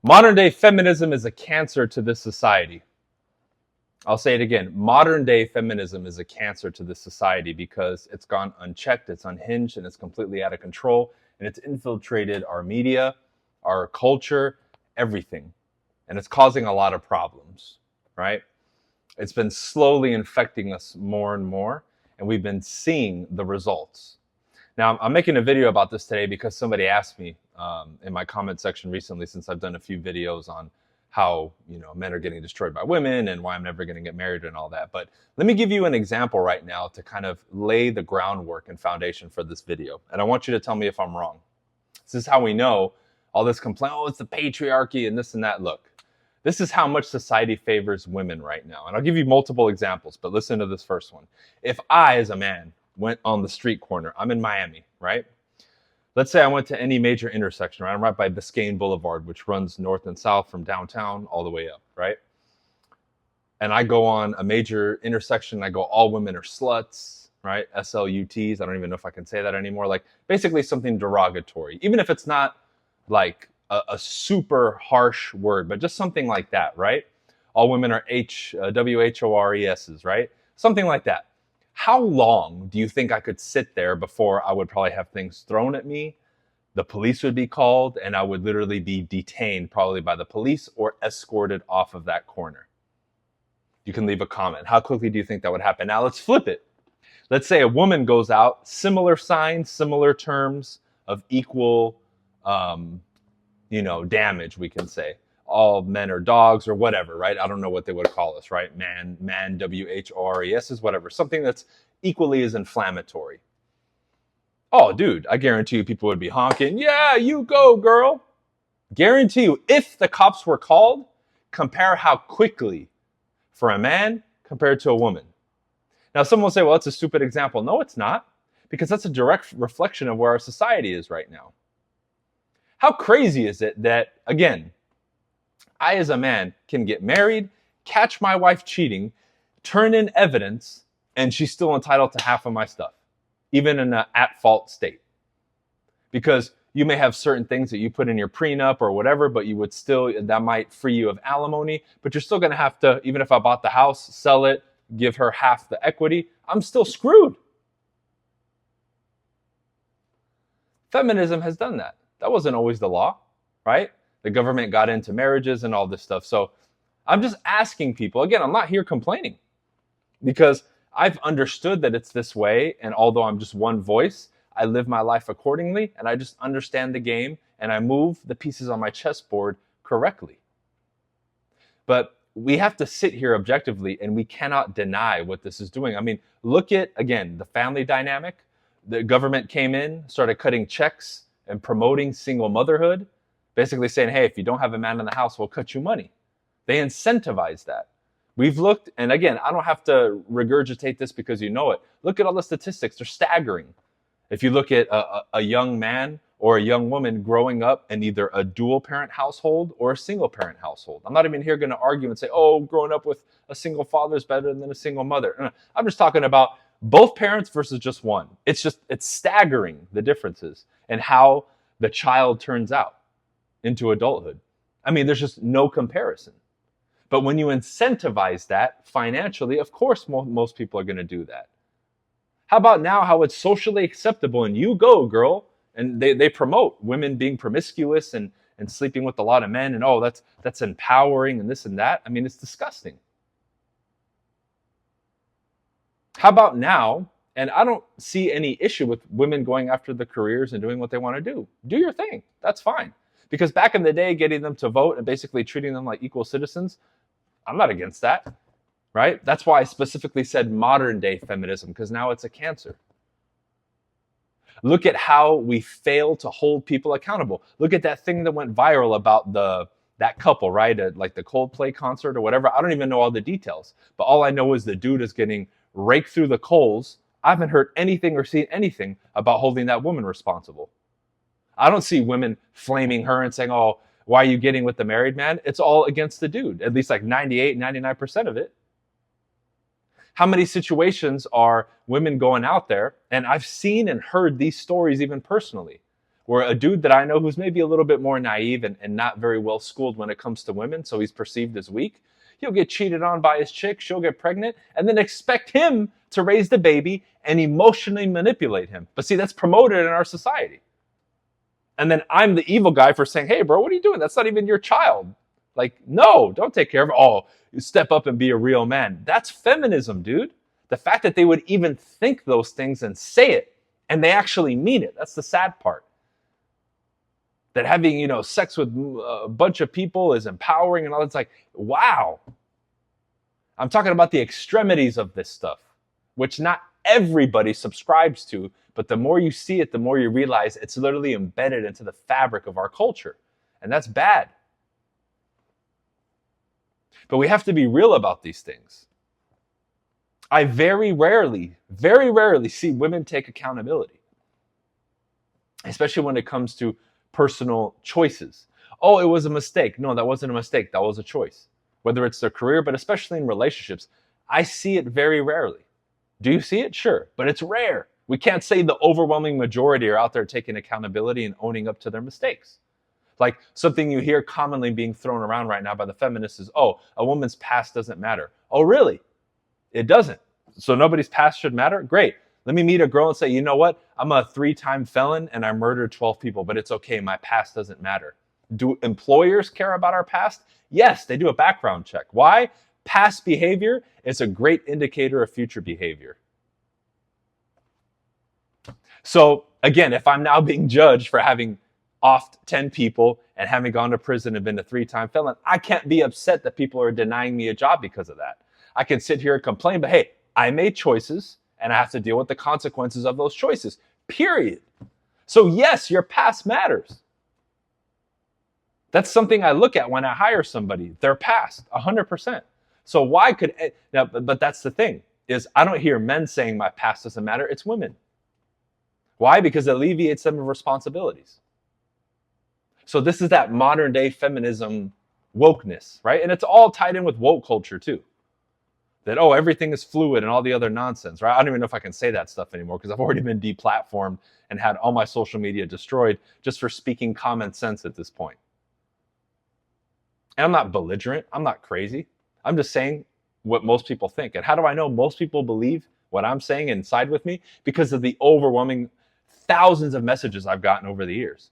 Modern day feminism is a cancer to this society. I'll say it again. Modern day feminism is a cancer to this society because it's gone unchecked, it's unhinged, and it's completely out of control. And it's infiltrated our media, our culture, everything. And it's causing a lot of problems, right? It's been slowly infecting us more and more, and we've been seeing the results. Now, I'm making a video about this today because somebody asked me in my comment section recently, since I've done a few videos on how men are getting destroyed by women and why I'm never going to get married and all that. But let me give you an example right now to kind of lay the groundwork and foundation for this video. And I want you to tell me if I'm wrong. This is how we know all this complaint, oh, it's the patriarchy and this and that. Look, this is how much society favors women right now. And I'll give you multiple examples, but listen to this first one. If I, as a man, went on the street corner, I'm in Miami, right? Let's say I went to any major intersection, right? I'm right by Biscayne Boulevard, which runs north and south from downtown all the way up, right? And I go on a major intersection, I go, all women are sluts, right? SLUTs, I don't even know if I can say that anymore. Like basically something derogatory, even if it's not like a super harsh word, but just something like that, right? All women are WHORESs, right? Something like that. How long do you think I could sit there before I would probably have things thrown at me? The police would be called and I would literally be detained probably by the police or escorted off of that corner. You can leave a comment. How quickly do you think that would happen? Now let's flip it. Let's say a woman goes out, similar signs, similar terms of equal, damage, we can say. All men are dogs or whatever, right? I don't know what they would call us, right? Man, WHORES is whatever. Something that's equally as inflammatory. Oh, dude, I guarantee you people would be honking. Yeah, you go, girl. Guarantee you, if the cops were called, compare how quickly for a man compared to a woman. Now, someone will say, well, that's a stupid example. No, it's not, because that's a direct reflection of where our society is right now. How crazy is it that, again, I, as a man, can get married, catch my wife cheating, turn in evidence, and she's still entitled to half of my stuff, even in an at-fault state. Because you may have certain things that you put in your prenup or whatever, but you would still, that might free you of alimony, but you're still going to have to, even if I bought the house, sell it, give her half the equity, I'm still screwed. Feminism has done that. That wasn't always the law, right? The government got into marriages and all this stuff. So I'm just asking people, again, I'm not here complaining because I've understood that it's this way. And although I'm just one voice, I live my life accordingly and I just understand the game and I move the pieces on my chessboard correctly. But we have to sit here objectively and we cannot deny what this is doing. I mean, look at, again, the family dynamic. The government came in, started cutting checks and promoting single motherhood. Basically saying, hey, if you don't have a man in the house, we'll cut you money. They incentivize that. We've looked, and again, I don't have to regurgitate this because you know it. Look at all the statistics. They're staggering. If you look at a young man or a young woman growing up in either a dual parent household or a single parent household. I'm not even here going to argue and say, oh, growing up with a single father is better than a single mother. I'm just talking about both parents versus just one. It's staggering, the differences and how the child turns out into adulthood. I mean, there's just no comparison. But when you incentivize that financially, of course, most people are going to do that. How about now how it's socially acceptable and you go, girl, and they promote women being promiscuous and sleeping with a lot of men and oh, that's empowering and this and that. I mean, it's disgusting. How about now, and I don't see any issue with women going after the careers and doing what they want to do. Do your thing. That's fine. Because back in the day, getting them to vote and basically treating them like equal citizens, I'm not against that, right? That's why I specifically said modern day feminism, because now it's a cancer. Look at how we fail to hold people accountable. Look at that thing that went viral about that couple, right? At like the Coldplay concert or whatever. I don't even know all the details, but all I know is the dude is getting raked through the coals. I haven't heard anything or seen anything about holding that woman responsible. I don't see women flaming her and saying, oh, why are you getting with the married man? It's all against the dude, at least like 98, 99% of it. How many situations are women going out there? And I've seen and heard these stories even personally, Where a dude that I know who's maybe a little bit more naive and not very well schooled when it comes to women, so he's perceived as weak, he'll get cheated on by his chick, she'll get pregnant, and then expect him to raise the baby and emotionally manipulate him. But see, that's promoted in our society. And then I'm the evil guy for saying, hey, bro, what are you doing? That's not even your child. Like, no, don't take care of it. Oh, you step up and be a real man. That's feminism, dude. The fact that they would even think those things and say it, and they actually mean it. That's the sad part. That having, sex with a bunch of people is empowering and all. It's like, wow. I'm talking about the extremities of this stuff, which not everybody subscribes to, but the more you see it, the more you realize it's literally embedded into the fabric of our culture. And that's bad. But we have to be real about these things. I very rarely see women take accountability, especially when it comes to personal choices. Oh, it was a mistake. No, that wasn't a mistake. That was a choice. Whether it's their career, but especially in relationships, I see it very rarely. Do you see it? Sure, but it's rare. We can't say the overwhelming majority are out there taking accountability and owning up to their mistakes. Like something you hear commonly being thrown around right now by the feminists is, oh, a woman's past doesn't matter. Oh, really? It doesn't. So nobody's past should matter? Great. Let me meet a girl and say, you know what? I'm a 3-time felon and I murdered 12 people, but it's okay. My past doesn't matter. Do employers care about our past? Yes, they do a background check. Why? Past behavior is a great indicator of future behavior. So again, if I'm now being judged for having offed 10 people and having gone to prison and been a 3-time felon, I can't be upset that people are denying me a job because of that. I can sit here and complain, but hey, I made choices and I have to deal with the consequences of those choices, period. So yes, your past matters. That's something I look at when I hire somebody, their past, 100%. So why could, now, but that's the thing, is I don't hear men saying my past doesn't matter, it's women. Why? Because it alleviates them of responsibilities. So this is that modern day feminism wokeness, right? And it's all tied in with woke culture too. That, oh, everything is fluid and all the other nonsense, right? I don't even know if I can say that stuff anymore because I've already been deplatformed and had all my social media destroyed just for speaking common sense at this point. And I'm not belligerent. I'm not crazy. I'm just saying what most people think. And how do I know most people believe what I'm saying and side with me? Because of the overwhelming thousands of messages I've gotten over the years.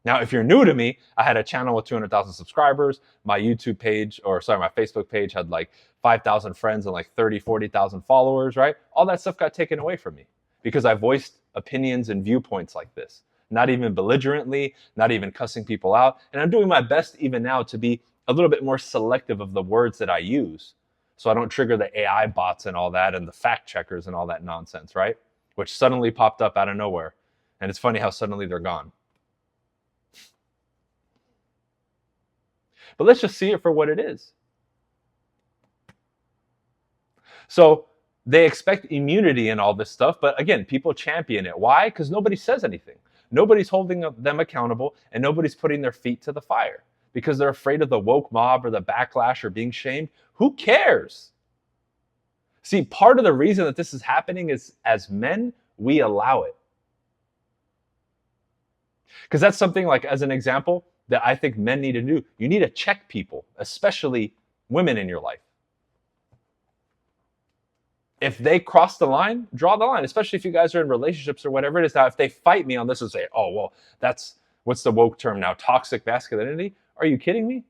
Now, if you're new to me, I had a channel with 200,000 subscribers. My YouTube page, my Facebook page had like 5,000 friends and like 30, 40,000 followers, right? All that stuff got taken away from me because I voiced opinions and viewpoints like this. Not even belligerently, not even cussing people out. And I'm doing my best even now to be a little bit more selective of the words that I use so I don't trigger the AI bots and all that and the fact checkers and all that nonsense, right? Which suddenly popped up out of nowhere. And it's funny how suddenly they're gone. But let's just see it for what it is. So they expect immunity and all this stuff, but again, people champion it. Why? Because nobody says anything. Nobody's holding them accountable and nobody's putting their feet to the fire because they're afraid of the woke mob or the backlash or being shamed. Who cares? See, part of the reason that this is happening is as men, we allow it. Because that's something like, as an example, that I think men need to do. You need to check people, especially women in your life. If they cross the line, draw the line, especially if you guys are in relationships or whatever it is. Now, if they fight me on this and say, oh, well, that's, what's the woke term now? Toxic masculinity? Are you kidding me?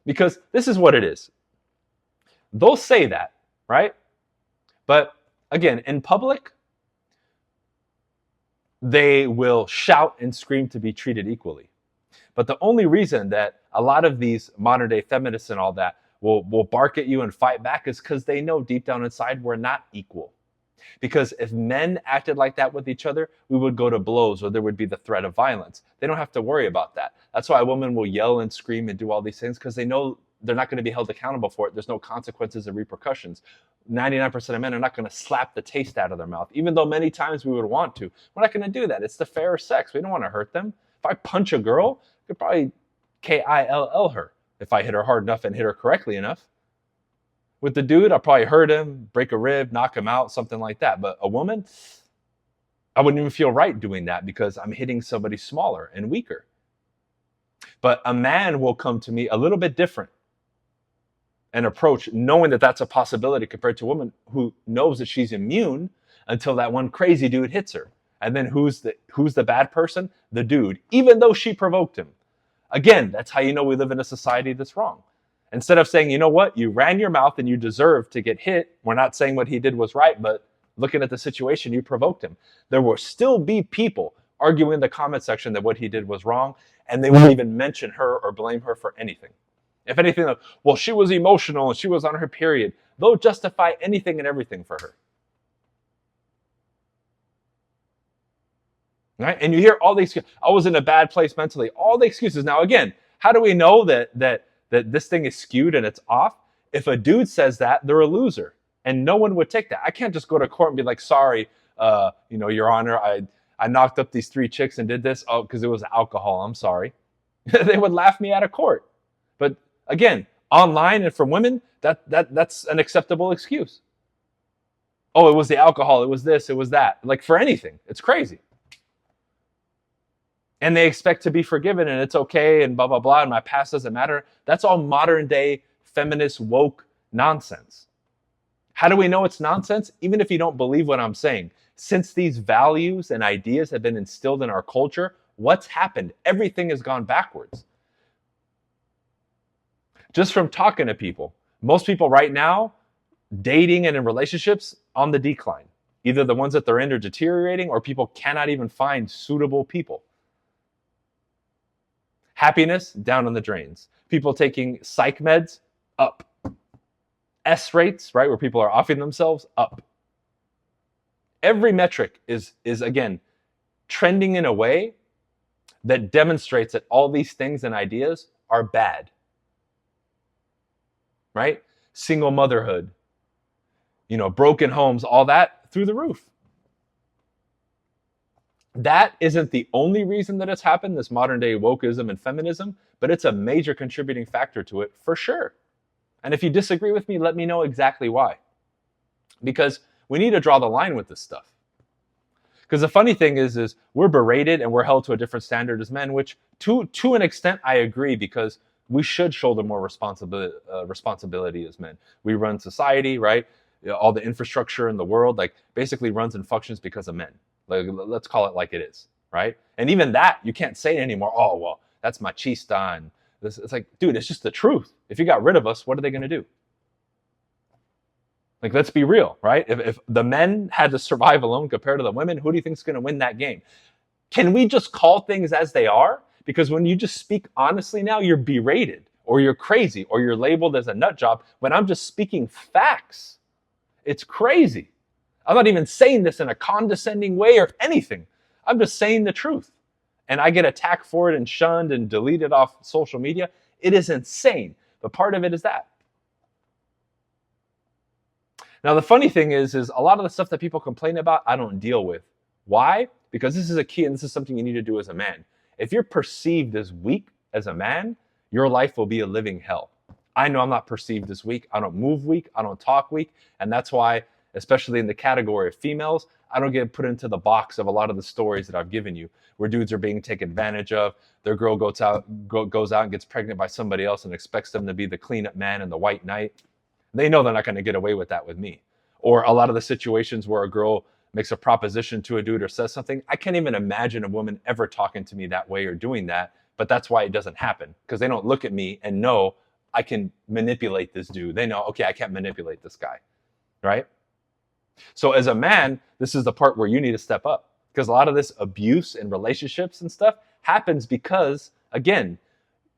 Because this is what it is. They'll say that, right? But again, in public, they will shout and scream to be treated equally. But the only reason that a lot of these modern day feminists and all that will bark at you and fight back is because they know deep down inside we're not equal. Because if men acted like that with each other, we would go to blows or there would be the threat of violence. They don't have to worry about that. That's why women will yell and scream and do all these things because they know they're not going to be held accountable for it. There's no consequences or repercussions. 99% of men are not going to slap the taste out of their mouth, even though many times we would want to. We're not going to do that. It's the fairer sex. We don't want to hurt them. If I punch a girl, I could probably KILL her if I hit her hard enough and hit her correctly enough. With the dude, I'll probably hurt him, break a rib, knock him out, something like that. But a woman, I wouldn't even feel right doing that because I'm hitting somebody smaller and weaker. But a man will come to me a little bit different and approach knowing that that's a possibility compared to a woman who knows that she's immune until that one crazy dude hits her. And then who's the bad person? The dude, even though she provoked him. Again, that's how you know we live in a society that's wrong. Instead of saying, you know what, you ran your mouth and you deserve to get hit. We're not saying what he did was right, but looking at the situation, you provoked him. There will still be people arguing in the comment section that what he did was wrong, and they won't even mention her or blame her for anything. If anything, like, well, she was emotional and she was on her period. They'll justify anything and everything for her. Right? And you hear all these, I was in a bad place mentally, all the excuses. Now, again, how do we know that this thing is skewed and it's off? If a dude says that, they're a loser. And no one would take that. I can't just go to court and be like, sorry, Your Honor, I knocked up these 3 chicks and did this. Oh, because it was alcohol. I'm sorry. They would laugh me out of court. But again, online and from women, that's an acceptable excuse. Oh, it was the alcohol. It was this. It was that. Like for anything. It's crazy. And they expect to be forgiven and it's okay and blah, blah, blah. And my past doesn't matter. That's all modern day feminist woke nonsense. How do we know it's nonsense? Even if you don't believe what I'm saying. Since these values and ideas have been instilled in our culture, what's happened? Everything has gone backwards. Just from talking to people. Most people right now, dating and in relationships, on the decline. Either the ones that they're in are deteriorating or people cannot even find suitable people. Happiness, down on the drains. People taking psych meds, up. S rates, right, where people are offing themselves, up. Every metric is again, trending in a way that demonstrates that all these things and ideas are bad. Right? Single motherhood, broken homes, all that through the roof. That isn't the only reason that it's happened, this modern day wokeism and feminism, but it's a major contributing factor to it for sure. And if you disagree with me, let me know exactly why. Because we need to draw the line with this stuff. Because the funny thing is we're berated and we're held to a different standard as men, which to an extent I agree, because we should shoulder more responsibility as men. We run society, right? All the infrastructure in the world, like basically runs and functions because of men. Like, let's call it like it is, right? And even that, you can't say anymore, oh, well, that's machista. And this, it's like, dude, it's just the truth. If you got rid of us, what are they going to do? Like, let's be real, right? If the men had to survive alone compared to the women, who do you think is going to win that game? Can we just call things as they are? Because when you just speak honestly now, you're berated or you're crazy or you're labeled as a nut job. When I'm just speaking facts, it's crazy. I'm not even saying this in a condescending way or anything. I'm just saying the truth. And I get attacked for it and shunned and deleted off social media. It is insane. But part of it is that. Now, the funny thing is a lot of the stuff that people complain about, I don't deal with. Why? Because this is a key and this is something you need to do as a man. If you're perceived as weak as a man, your life will be a living hell. I know I'm not perceived as weak. I don't move weak. I don't talk weak. And that's why, especially in the category of females, I don't get put into the box of a lot of the stories that I've given you, where dudes are being taken advantage of. Their girl goes out and gets pregnant by somebody else and expects them to be the cleanup man and the white knight. They know they're not going to get away with that with me. Or a lot of the situations where a girl makes a proposition to a dude or says something, I can't even imagine a woman ever talking to me that way or doing that. But that's why it doesn't happen, because they don't look at me and know I can manipulate this dude. They know, okay, I can't manipulate this guy, right? So as a man, this is the part where you need to step up, because a lot of this abuse in relationships and stuff happens because, again,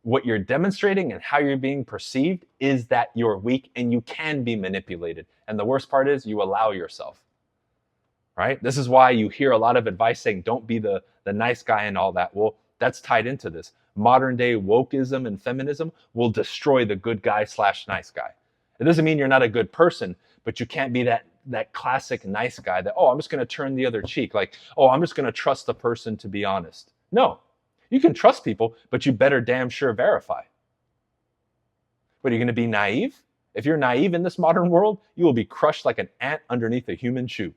what you're demonstrating and how you're being perceived is that you're weak and you can be manipulated. And the worst part is you allow yourself, right? This is why you hear a lot of advice saying, don't be the nice guy and all that. Well, that's tied into this. Modern day wokeism and feminism will destroy the good guy / nice guy. It doesn't mean you're not a good person, but you can't be that classic nice guy that, oh, I'm just going to turn the other cheek. Like, oh, I'm just going to trust the person to be honest. No, you can trust people, but you better damn sure verify. What, are you going to be naive? If you're naive in this modern world, you will be crushed like an ant underneath a human shoe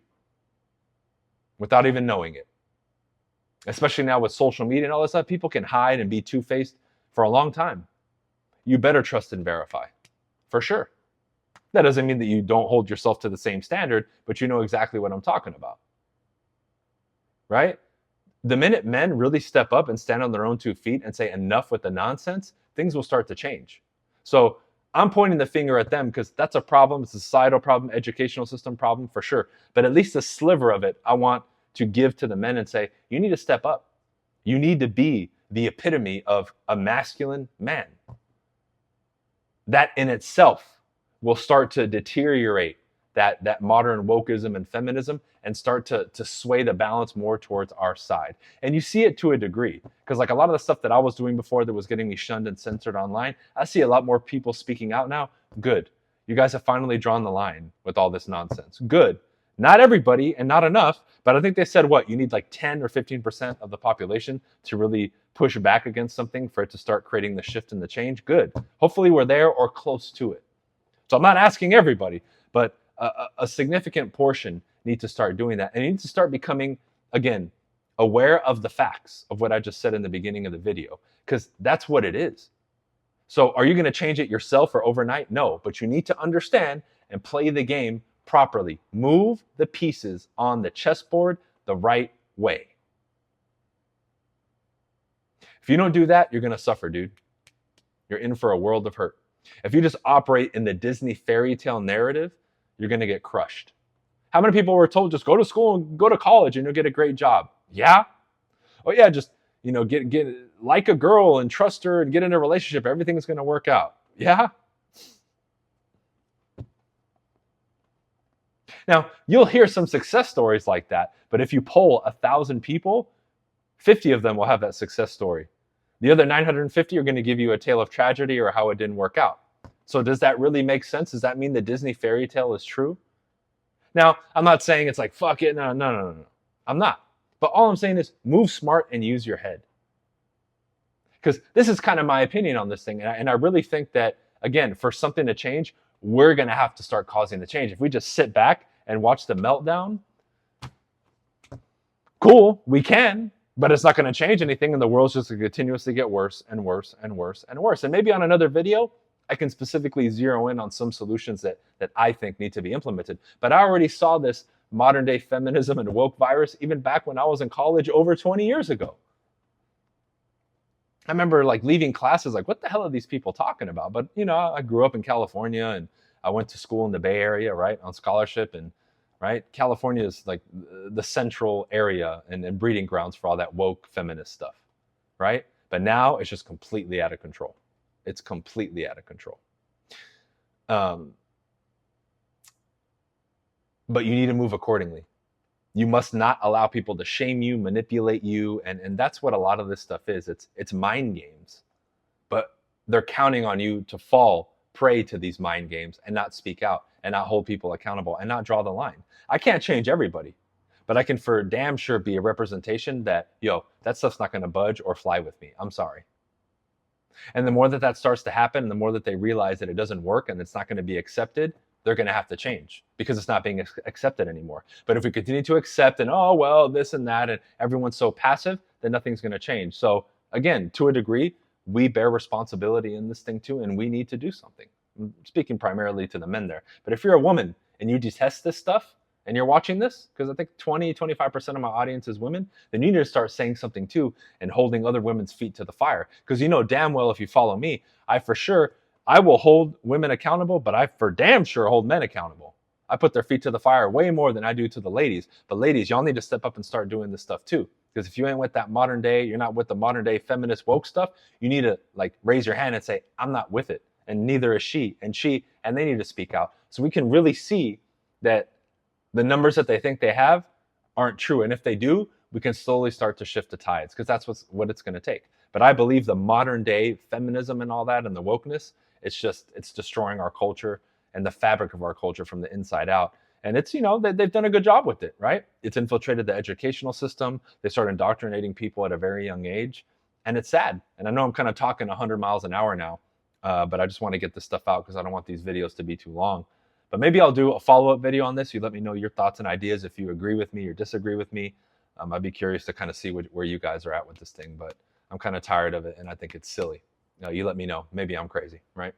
without even knowing it. Especially now with social media and all this stuff, people can hide and be two-faced for a long time. You better trust and verify, for sure. That doesn't mean that you don't hold yourself to the same standard, but you know exactly what I'm talking about, right? The minute men really step up and stand on their own 2 feet and say enough with the nonsense, things will start to change. So I'm pointing the finger at them because that's a problem. It's a societal problem, educational system problem for sure. But at least a sliver of it, I want to give to the men and say, you need to step up. You need to be the epitome of a masculine man. That in itself will start to deteriorate that modern wokeism and feminism and start to sway the balance more towards our side. And you see it to a degree, because like a lot of the stuff that I was doing before that was getting me shunned and censored online, I see a lot more people speaking out now. Good. You guys have finally drawn the line with all this nonsense. Good. Not everybody and not enough, but I think they said what? You need like 10 or 15% of the population to really push back against something for it to start creating the shift and the change. Good. Hopefully we're there or close to it. So I'm not asking everybody, but a significant portion need to start doing that. And you need to start becoming, again, aware of the facts of what I just said in the beginning of the video, because that's what it is. So are you going to change it yourself or overnight? No, but you need to understand and play the game properly. Move the pieces on the chessboard the right way. If you don't do that, you're going to suffer, dude. You're in for a world of hurt. If you just operate in the Disney fairy tale narrative, you're going to get crushed. How many people were told just go to school and go to college and you'll get a great job? Yeah. Oh yeah, just get like a girl and trust her and get in a relationship. Everything's going to work out. Yeah. Now, you'll hear some success stories like that, but if you poll 1,000 people, 50 of them will have that success story. The other 950 are going to give you a tale of tragedy or how it didn't work out. So does that really make sense? Does that mean the Disney fairy tale is true? Now, I'm not saying it's like, fuck it, no. I'm not. But all I'm saying is move smart and use your head. Because this is kind of my opinion on this thing. And I really think that, again, for something to change, we're going to have to start causing the change. If we just sit back and watch the meltdown, cool, we can, but it's not going to change anything. And the world's just going to continuously get worse and worse and worse and worse. And maybe on another video, I can specifically zero in on some solutions that I think need to be implemented. But I already saw this modern day feminism and woke virus even back when I was in college over 20 years ago. I remember like leaving classes like, what the hell are these people talking about? But I grew up in California and I went to school in the Bay Area, right, on scholarship. And right, California is like the central area and breeding grounds for all that woke feminist stuff, right? But now it's just completely out of control. It's completely out of control. But you need to move accordingly. You must not allow people to shame you, manipulate you, and that's what a lot of this stuff is. It's mind games. But they're counting on you to fall prey to these mind games and not speak out and not hold people accountable and not draw the line. I can't change everybody, but I can for damn sure be a representation that, that stuff's not going to budge or fly with me. I'm sorry. And the more that starts to happen, and the more that they realize that it doesn't work and it's not going to be accepted, they're going to have to change because it's not being accepted anymore. But if we continue to accept and, oh, well, this and that, and everyone's so passive, then nothing's going to change. So again, to a degree, we bear responsibility in this thing too, and we need to do something. I'm speaking primarily to the men there. But if you're a woman and you detest this stuff and you're watching this, because I think 20-25% of my audience is women, then you need to start saying something too and holding other women's feet to the fire. Because you know damn well if you follow me, I will hold women accountable, but I for damn sure hold men accountable. I put their feet to the fire way more than I do to the ladies. But ladies, y'all need to step up and start doing this stuff too. Because if you ain't with that modern day, you're not with the modern day feminist woke stuff, you need to like raise your hand and say, I'm not with it. And neither is she. And they need to speak out. So we can really see that the numbers that they think they have aren't true. And if they do, we can slowly start to shift the tides because that's what it's going to take. But I believe the modern day feminism and all that and the wokeness, it's destroying our culture and the fabric of our culture from the inside out. And it's, they've done a good job with it, right? It's infiltrated the educational system. They start indoctrinating people at a very young age. And it's sad. And I know I'm kind of talking 100 miles an hour now. But I just want to get this stuff out because I don't want these videos to be too long. But maybe I'll do a follow-up video on this. You let me know your thoughts and ideas if you agree with me or disagree with me. I'd be curious to kind of see where you guys are at with this thing. But I'm kind of tired of it, and I think it's silly. You let me know. Maybe I'm crazy, right?